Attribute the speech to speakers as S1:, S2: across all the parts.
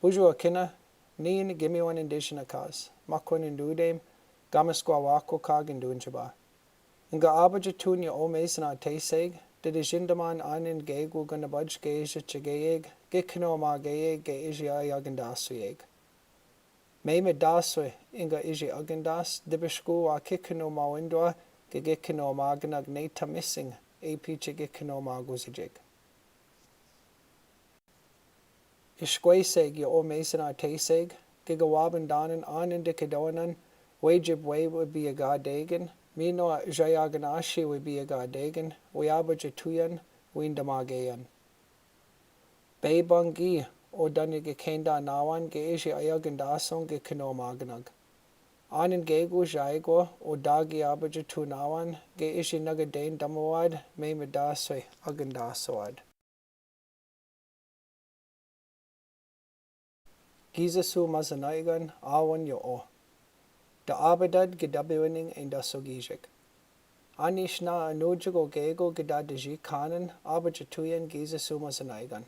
S1: Hujua kina, ni in gimiwan indígena kas, makwan indudem, gamasqua wako kag indunjaba. Inga abaja tunya o mesana teiseg, did jindaman anin gegu ganabaj ge-izhi-ayagindaasong, gikno ma ge-izhi-ayagindaasong. Meme daswe inga Ge-izhi-ayagindaas, dibishku wa kikno ma windwa, gikno ma ganag neta missing, apiche gikno ma guzijig. Ishquaiseg o mesana teiseg, gigawaban danan anin dikadonan, Ojibwe would be a Ge-izhi-ayagindaasong, Mino Ge-izhi-ayagindaashi would be a Ge-izhi-ayagindaasong, Waadookodaading, Windamagayan. Baybangi o Dani Kenda Nawan, Ge-izhi-ayagindaasong Gikno Maganag. Anin Gegu Jaigo o Dagi Abaja Tunawan, Ge-izhi-nagadain Damawad, Memadaswe Agindasawad. Gizasu Mazanaigan, Awan Yo. Da Abadad Gedabiwining in Dasogijik. Anishna Anujago Gego Gedadaji Kanan, Abajatuyan Giza Sumazanaigan.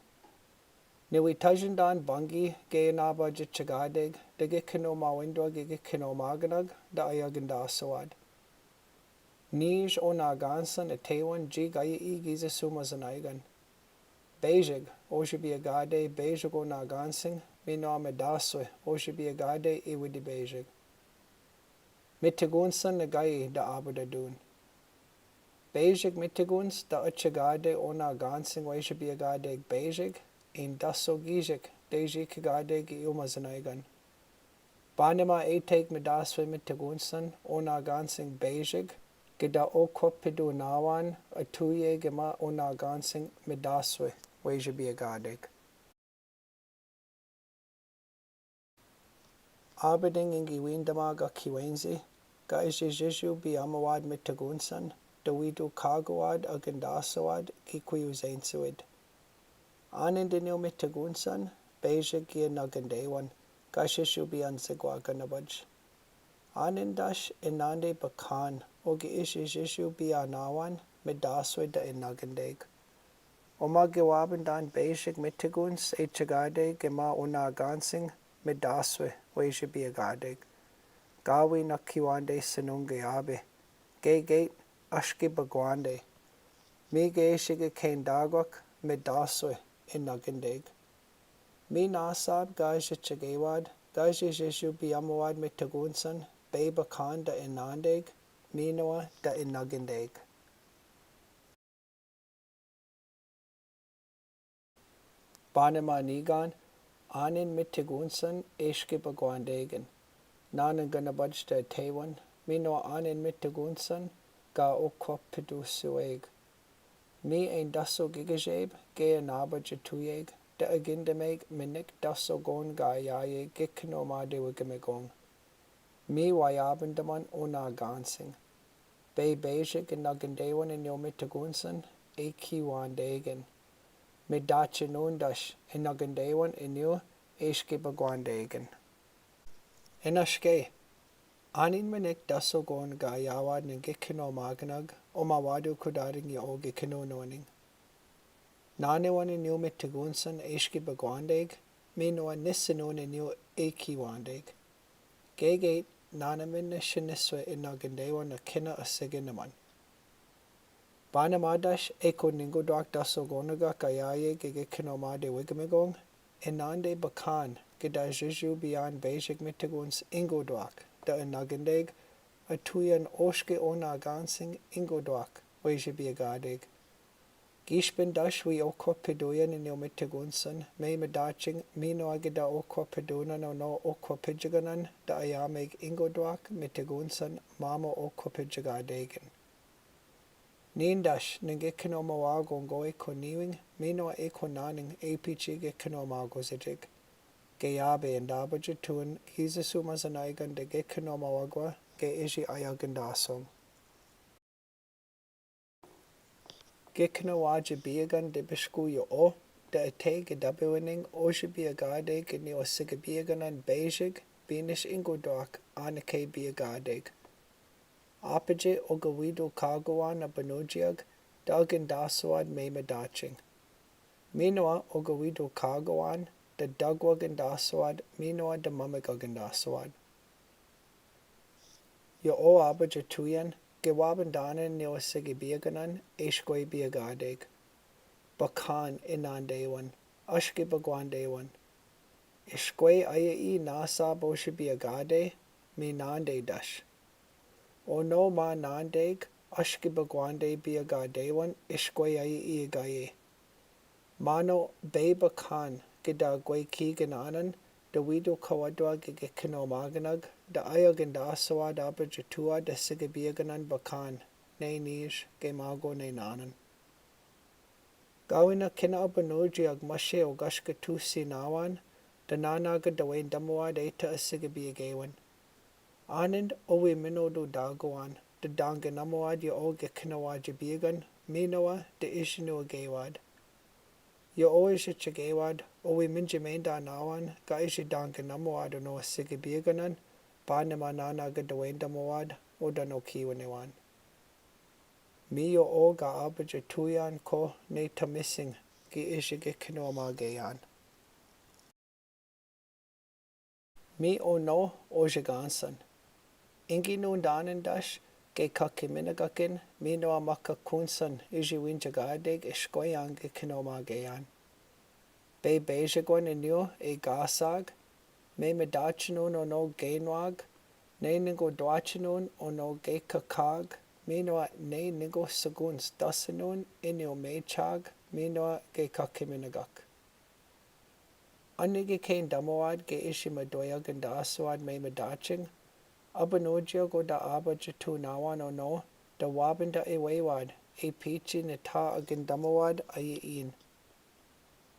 S1: Niwi Tajandan Bungi, Gayanaba Jichagadeg, the Gikino Mawindwa Gikino Maganag, da Ayagindaasawad. Nij o Nagansan a Tewan Jigai Giza Sumazanaigan. Bejig, Oshibiagade, Bejig o Nagansing, Mino Amedaswe, Oshibiagade, Iwidi Bejig. Mitigunsan nagai da abadadun. Bejig mitiguns da achagade o Nagansing Oshibiagade Bejig, in dasogijik, deji kagade gi umazanaigan. Banima eteg medaswe mitigunsan o Nagansing Bejig, gida o kopidu nawan, atuye gima o Nagansing medaswe, Oshibiagade. Abading ingi windamaga kiwenzi, Ge-izhi-ayagindaasong bi amawad mitagunsan, dawidu kagawad agindasawad kikuyuzainsuid. Anindinyo mitagunsan, Bejig gi nagandewan, Ge-izhi-ayagindaasong bi ansigwa ganabaj. Anindash inande bakan, o Ge-izhi-ayagindaasong bi anawan, midaswe da inagandeg. O magiwabandan Bejig mitaguns, echagade gima o Nagansing, midaswe, Oshibiagade. Gawi na kiwande sinungayabe. Gate ashki bagwande. Mi geishiga kendagwak midaswe inagandeg. Mi nasab Ge-izhi-ayagindawad, Ge-izhi-ayagindaasong biyamawad mitagunsan, Baybakan da inandeg, Minawa da inagandeg. Banima nigan, anin mitigunsan ishki bagwandegen. Nanan ganabaj da tewan, Mino anin mitagunsan, ga okwa pidusueg. Mi ein daso gigajeb, gea nabajatuyeg, da agindameg minik daso gon ga ayayeg gikno madiwigamegong. Mi wayabandaman o Nagansing. Bejig nagandewan inyo mitagunsan, ekiwandegen. Midachinundash inagandewan inyo ishki bagwandegen. Inashke, anin minik daso gon ga yawad ng gikino maganag o Waadookodaading yo gikino noning. Nanewan inyo mitagunsan ishki bagwandeg, Minoa nisinun inyo ekiwandeg. Gegate nanamin na shiniswe inagandewan na kina asiginaman. Banamadash eko ningodwak daso gonaga kayaye gikino made wigamegong, inande bakan, Ge-izhi-ayagindaasong biyan Bejig mitaguns ingodwak, da inagandeg, atuyan oshke o Nagansing ingodwak, Oshibiagadeg. Gishbindash wi okwa piduyan inyo mitagunsan, may madaching Mino agida okwa pidunan o no okwa pijiganan, da ayameg ingodwak mitagunsan, mamo okwa pijigadegen. Nindash ningikino mawagong go eko niwing, Mino eko naning apichi gikino magozijig. Gayabe and Abajatun, Gizasumazanaigan de Gikino Mawagwa, Ge-izhi-ayagindaasong. Gikino wajibiagan de Bishku yo, da ate gedabiwining, Oshibiagade ginyo sigabiaganan Bejig, Binish ingodwak, anake biagadeg. Apaje ogawido kagawan na banujiag, da agindasawad may madaching. Minoa ogawido kagawan, da Dagwagandaasawad, Minoa da Mamagagandaasawad. Yo o Abajatuyan, Gewabandanan Neo Sigibiaganan, Ishkwe Biagadeg. Bakan Inandewan, Ashki Bagwandewan. Ishkwe Ayai Nasa Boshibiagade, Mi Nande Dash. O no ma Nandeg, Ashki Bagwande Biagadewan, Ishkwe Ayai Gaye. Mano Beba Khan, Gida Gwe Kigananan, da Waadookodaading Ge Kinomaganag, da Ayagindaasong Abajatua da Sigibiaganan Bakan, Ne Nish, Gemago Ne Nanan. Gawina kina abanuji ag mashe o gashka tusi nawan, da nanaga da wain damawad eta asigabiagawan. Anand owi minodu dagowan, da danga namawad ya oge kinawajabiagan, minowa da ishinu agawad. Ya owe shichagawad, owi minjimenda nawan, ga ishi danga namawad no asigabiaganan, banama nanaga da wain damawad, o da no kiwanewan. Miyo o ga abajatuyan ko ne tamising Ge-izhi kinoamagayan. Mi o no ojigansan. Ingi nun danandash ge kakiminagakin mino amaka kunsan ijiwinjagadeg ishkoyan ge kinoamagayan. Be bejagwan inyo e gasag, me medachinun o no gainwag, ne ningo dwachinun o no ge kakag, Minoa ne nigo seguns dasanun inyo mechag minoa ge kakiminagak. Anigi kain damawad ge Ge-izhi-ayagindaasong me medaching, abanojio go da abajatu nawan o no, da wabinda e waywad, e pichi nita agindamawad ayin.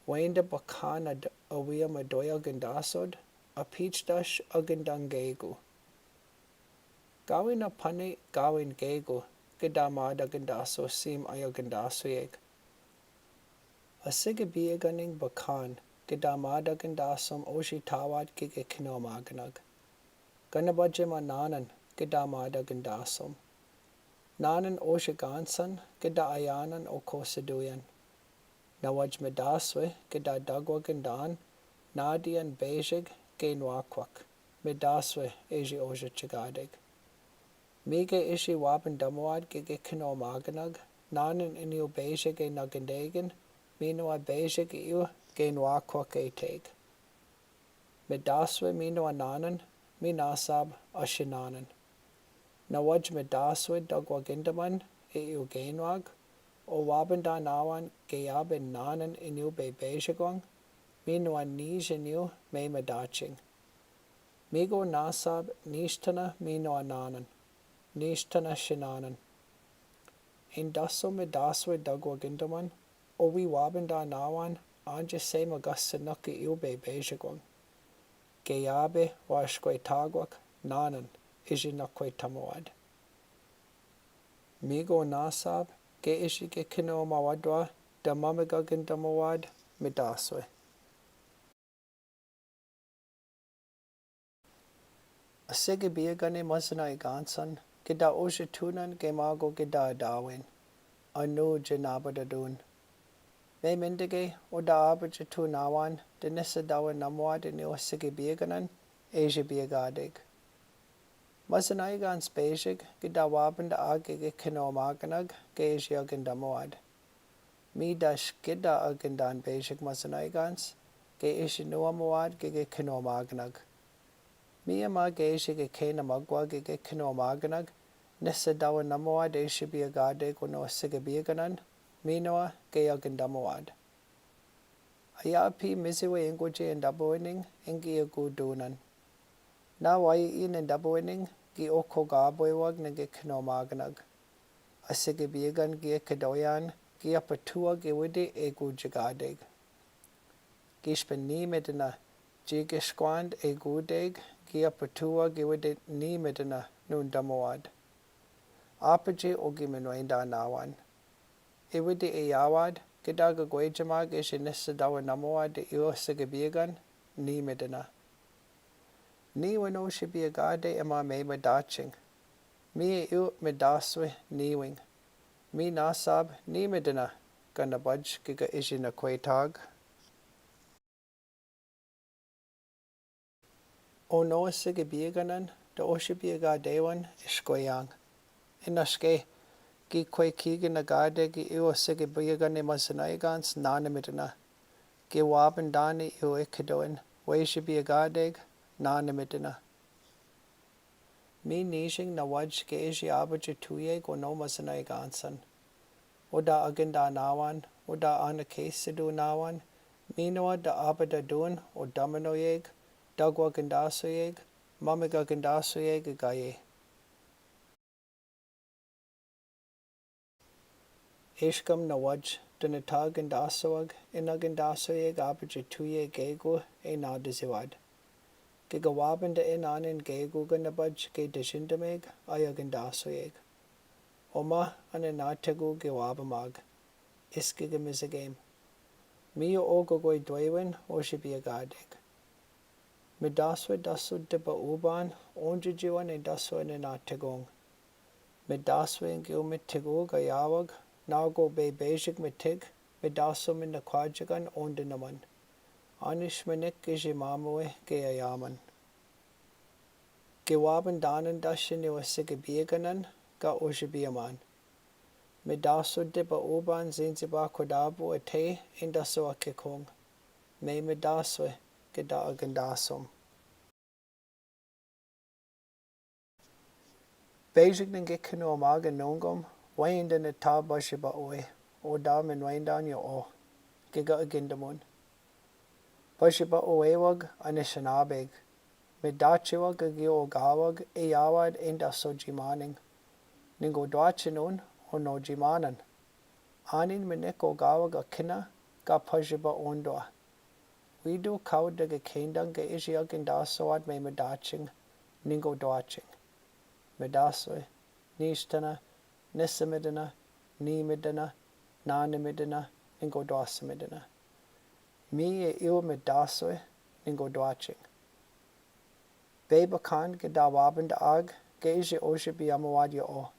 S1: Wainda bakana awia Ayagindaasong, a pichdash agindangegu. Gawin a pane gawin gego, Gedamadagandaso sim ayagindasoyeg. A sigabiaganing bakan, Gedamadagandasom oshitawad gige kinomaganag. Ganabajima nanan, Gedamadagandasom. Nanan oshigansan, Gedaayanan o kosaduyan. Nawaj medaswe, Gedadagwagandan, Nadian bejig, Gainwakwak, Medaswe eji ojichagadeg. Mige ishi waban damawad ge kinomaganag, nanan inyo beja ge nagandagan, minoa beja ge iu ge nwakwak eteg. Medaswe minoa nanan, minasab ashinanan. Nawaj medaswe dagwagindaman e iu gainwag, o waban da nawan ge yabin nanan inyo be bejagwang, minoa nij inyo me medaching. Migo nasab nishtana minoa nanan. Nishtana shinanan. Indaso medaswe dagwagindaman, owi wabanda nawan, anja se magasanaki ilbe bejagwang. Geyabe washkwe tagwak, nanan, ijinakwe tamawad. Migo nasab, Ge-izhi kinomawadwa, da mamagagindamawad, medaswe. Asigabiagane mazana igansan, Gida ojitunan gemago gida dawin, anu janabadadun. Me mindige o da abajatu nawan, denisa dawan namwad in o sigabiaganan, ejibiagadeg. Mazanaigan spejig, Gida wabanda agige kinomaganag, Ge-izhi-ayagindamawad. Mi dash Gida agindan bejig mazanaigans, Ge-izhi-nuamawad gige kinomaganag. Miyama Ge-izhi kenamagwa gige kinomaganag, Nisa dawa namawad ejibiagadeg o no sigabiaganan, Minoa Ge-ayagindamawad. Ayapi miziwe ingwaje indabuining ingi agudunan. Na wai in indabuining gi okogabwewag na ge kinomaganag. Asigabiagan gi kadoyan gi apatua gi widi egujagadeg. Gishpan ni medina jigishkwand egudeg gi apatua gi widi ni medina nundamawad. Apaji ogiminwenda nawan. Iwidi eyawad, Gidaga gwejamag ishinisa namawad de iwa sigabiagan, ni medina. Ni wano shibiagade ema me medaching. Mi iu medaswe niwing. Mi nasab ni medina, ganabaj giga ijinakwetag. O no sige biaganan, da Ojibwe iskoyang. Inaske, gi kwe kiga nagade gi iwa sige biagane masanaigans nanamidana. Ge wabandani iwa ikadoin, Ojibwe nanamidana. Mi nishing na waj Ge-izhi-ayagindaasong o no masanaigansan. Oda agenda nawan, oda anakesidu nawan, Minoa da abada dun o damanoyeg, dagwagandasoyeg, mamigagandasoyeg gaye. Ishkam na waj danatagandasoag, inagandasoyeg abajatuye gegu nadaziwad. Gigawabanda anin gegu ganabaj ge dashindameg ayagandasoyeg. Oma ananatagu giwabamag, iskigamizagame. Mio ogogoy dwaywen Ojibwe. Midaswe dasu diba uban, onjijiwan e dasu ananatagong. Midaswe ngil mitigu gayawag, nago be bejig mitig, midasu minakwajagan ondinaman. Anishmanik gijimamwe gayayaman. Giwaban danan dashin iwasigabiaganan ga Ojibwe. Midasu diba uban zinziba kodabu ate indasu akikong. Me midaswe Ge-izhi-ayagindaasong. Bejig ninge kinomaga nungum, wainda natabashiba oe, o damin waindan yo o, giga-agindamun. Bashiba oewag anishanabeg, midachiwag agi ogawag iyawad indaso jimaning. Ningo dwachinun o no jimanan. Anin minik ogawag akina ga pashiba ondoa. Widu kaudaga kendang Ge-izhi-ayagindaasong me midaching, ningo dwaching. Midaswe, nishtana, nisamidana, nimidana, nanimidana, ningo dwasamidana. Mi iwa midaswe, ningo dwaching. Bebakan gedawabanda ag, Ge-izhi-Ojibwe o.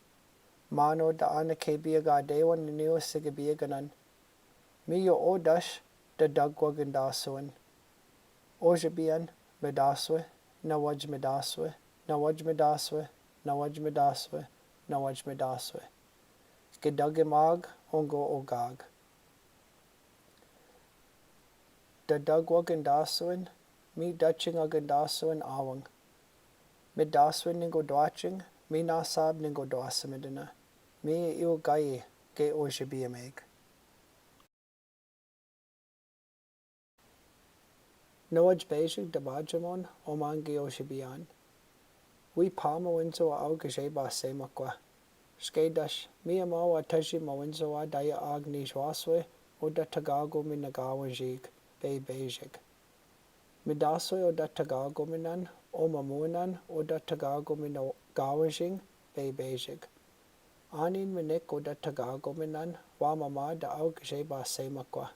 S1: Mano da anakebiagadewan niniwa sigabiaganan. Mi yo o dash, da dagwagandasoan. Ojibwe midaswe, nawaj midaswe, nawaj midaswe, nawaj midaswe, nawaj midaswe. Gedagimag ongo ogag. Da dagwagandasoan, mi daching agandasoan awang. Midaswe ningo dwaching, mi nasab ningo dwasamidana. Mi iu gaye ge Ojibwe. Nawaj bejig da bajamon omangi Ojibwe. We palma winzo au gajeba semakwa. Skedash, mi amawa taji mawinzo daya agni jwaswe o da tagago minagawa jig, be bejig. Midaswe o da tagago minan, o mamunan o da tagago minagawa jing, be bejig. Anin minik o da tagago minan, wa mama da au gajeba semakwa.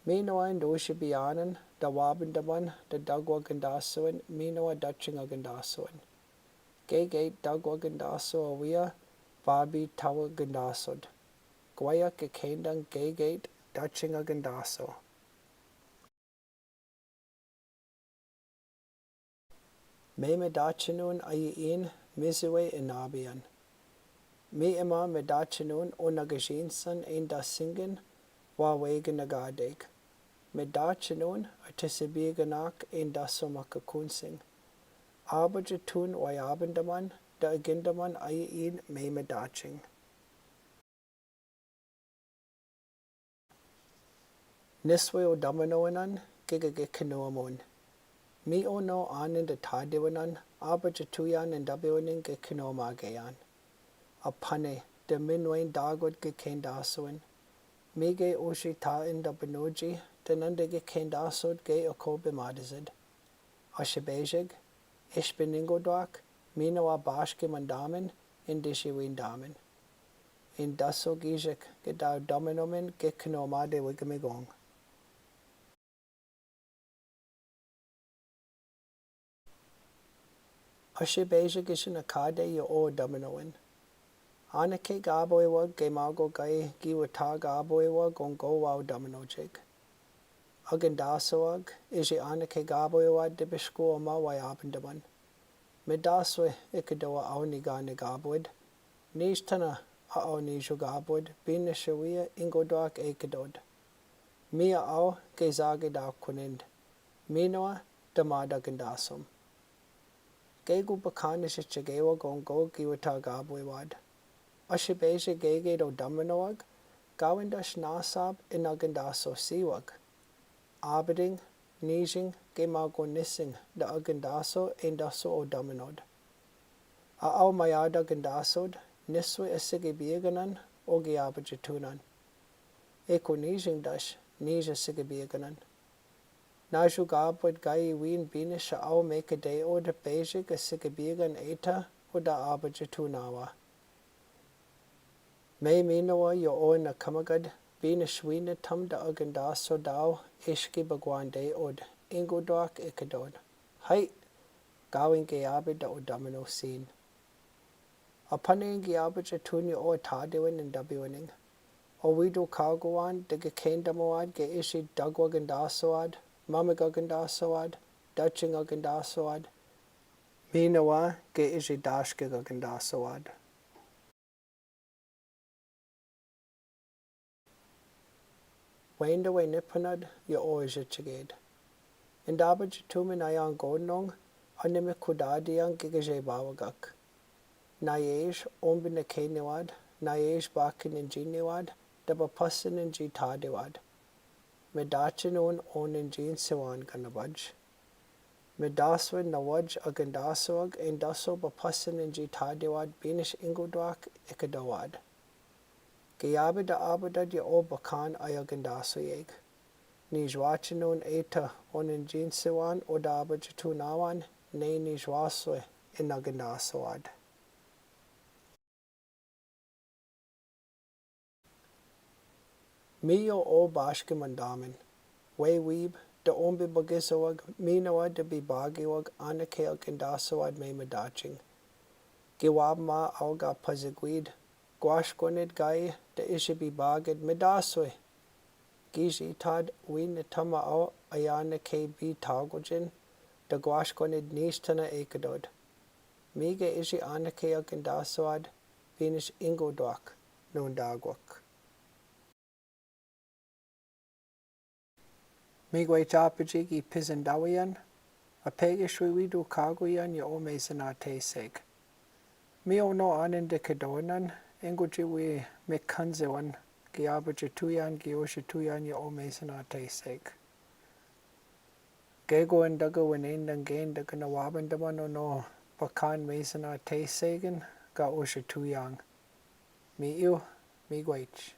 S1: Minoa and Ojibwe da wabindaman da dagwagandasoan minoa daching agandasoan. Gegate dagwagandaso awia babi tawagandasod. Gwayak gekendang gegate daching agandaso. Me medachinun ayin miziwe inabian. Me ima medachinun o nagajinsan ein dasingen wa wegen nagadeg. Medachinun atisibiganak ein dasomakakunsing. Abajatun wayabandaman da agindaman ayin me medaching. Niswe o damanoanan gigagikinoamun. Mi o no anin da tadiwanan abajatuyan and dabiwanin gikinomagayan. Apane da minwain dagod gikendasoan. Mige oshita in da benoji da nandage kendasod ge okobe madizid. Ashabejig, ishbeningo dwak, minoa bashke mandamin, in dishiwin damin. In daso gijik gedaw dominomin gikinomade wigamigong. Ashabejig ishin akade yo o dominoin. Anake gaboiwa gemago gai giwata gaboiwa gongo wow dominojig. Agindaasong Ge-izhi-ayagindaasong gaboywad de bishko ma wayabandaman. Medaswe ikadoa au niga nigabwid. Nishtana au nishu gabwid. Bina shawia ingodoak ikadod. Mia au Ge-izhi-ayagindaasong. Minoa damadagindaasong. Gegu bakanisha chagewa gongo giwata gaboywad. Ashibeja gege do damanoag. Gawindash nasab inagindaso siwag. Abeding, nijing, gemago nissing, da agendaso endaso o daminod. Au mayada agendasod, niswe asigibiaganan o giabajatunan. Eko nijing dash, nija sigibiaganan. Naju gabwad gai ween binisha au make a day o da bejig asigibiagan eta o da abajatunawa. May minoa yo o na kamagad. Binishwina tam da agendaso dao ishki bagwande od ingodoak ikadod. Hai gawin geabe da odamino scene. Apaning geabe jatuni o tadewin and dabiwinning. O wido kagoan de gekendamoad ge ishi dagwagandasoad, mamagagandasoad, dutching agendasoad, minawa ge ishi dashkigagandasoad. Wainda way nippanad ya oja chagade. Indaba jatumin ayan godnong, anime kudadiang gigaje bawagak. Nayej ombin na keniwad, nayej bakin in jiniwad, daba pasin in jitadiwad. Medachin on in jin siwan ganabaj. Medaswin nawaj agandaswag indaso bapasin in jitadiwad binish ingodwak ikadawad. Geabe da abadad ya o bakan ayagandaso yeg. Nijwachinon eta onin jinsiwan o da abajatunawan ne nijwaswe inagandasoad. Miyo o bashke mandamin. Way weeb da ombi bagisawag minoa da bibagiwag anake agandasoad may madaching. Giwab ma auga pazigwid. Gwashkonid gai da ishibi bagid medaswe. Gijitad win tama au ayana ke bi tagojin da gwashkonid nishtana ekadod. Mige ishi anake agendasoad finish ingodwak nundagwak. Migwe chapajigi pizendawian apegishwiwidu kagoyan ya omesanate seg. Mio no anindikadonan Ingujiwi mekanzewan giabajatuyan giyoshatuyan ya omesanate seg. Gego and daga winin and gain the ganawabandamano no pakan mesanate segan ga oshatuyang. Mi gwach.